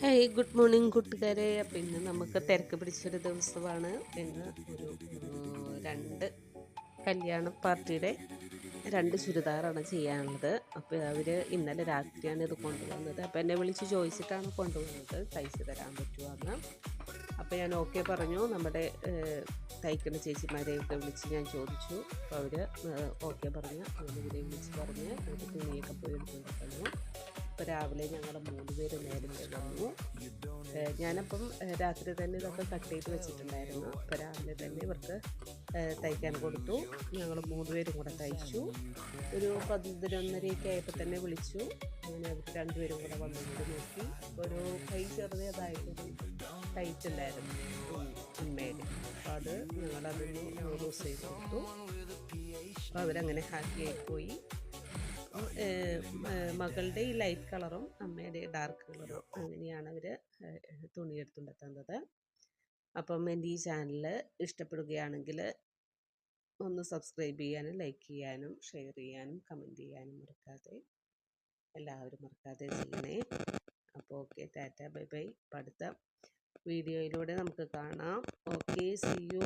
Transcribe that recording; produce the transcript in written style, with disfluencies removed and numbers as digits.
Good morning കൂട്ടുകാരെ. അപ്പം ഇന്ന് നമുക്ക് തിരക്ക് പിടിച്ചൊരു ദിവസമാണ്. ഇന്ന് ഒരു 2 കല്യാണ പാർട്ടിയുടെ 2 ചുരിദാറാണ് ചെയ്യാനുള്ളത്. അപ്പോൾ അവർ ഇന്നലെ രാത്രിയാണ് ഇത് കൊണ്ടുവന്നത്. അപ്പോൾ എന്നെ വിളിച്ച് ചോദിച്ചിട്ടാണ് കൊണ്ടുവന്നത്, തയ്ച്ച് തരാൻ പറ്റുമോ എന്ന്. അപ്പോൾ ഞാൻ ഓക്കെ പറഞ്ഞു. നമ്മുടെ തയ്ക്കുന്ന ചേച്ചിമാരെയൊക്കെ വിളിച്ച് ഞാൻ ചോദിച്ചു. അപ്പോൾ അവർ ഓക്കെ പറഞ്ഞു. അങ്ങനെ ഇവരെ വിളിച്ച് പറഞ്ഞ് ഒരു തുണിയൊക്കെ പോയി എടുത്തുകൊണ്ട് തന്നു. ഇപ്പോൾ രാവിലെ ഞങ്ങൾ 3 പേര് നേരത്തെ വന്നു. ഞാനപ്പം രാത്രി തന്നെ ഇതൊക്കെ കട്ട് ചെയ്ത് വെച്ചിട്ടുണ്ടായിരുന്നു. അപ്പോൾ രാവിലെ തന്നെ ഇവർക്ക് തയ്ക്കാൻ കൊടുത്തു. ഞങ്ങൾ 3 പേരും കൂടെ തയ്ച്ചു. ഒരു 11:30 ആയപ്പോൾ തന്നെ വിളിച്ചു. അങ്ങനെ അവർ 2 പേരും കൂടെ വന്നിട്ട് നോക്കി. ഒരു കൈ ചെറുതായിട്ടൊരു ടൈറ്റ് ഉണ്ടായിരുന്നു ഉമ്മയിൽ. അപ്പോൾ അത് ഞങ്ങളതൊന്ന് ലൂസ് ചെയ്ത് കൊടുത്തു. അപ്പോൾ അവരങ്ങനെ ഹാപ്പി ആയിപ്പോയി. മകളുടെ ഈ ലൈറ്റ് കളറും അമ്മയുടെ ഡാർക്ക് കളറും അങ്ങനെയാണ് അവർ തുണിയെടുത്തുകൊണ്ട് തന്നത്. അപ്പം എൻ്റെ ഈ ചാനൽ ഇഷ്ടപ്പെടുകയാണെങ്കിൽ ഒന്ന് സബ്സ്ക്രൈബ് ചെയ്യാനും ലൈക്ക് ചെയ്യാനും ഷെയർ ചെയ്യാനും കമൻറ്റ് ചെയ്യാനും എല്ലാവരും മറക്കാതെ ചെയ്യണേ. അപ്പോൾ ഓക്കെ, ടാറ്റ, ബൈ ബൈ. അടുത്ത വീഡിയോയിലൂടെ നമുക്ക് കാണാം. Okay, see U.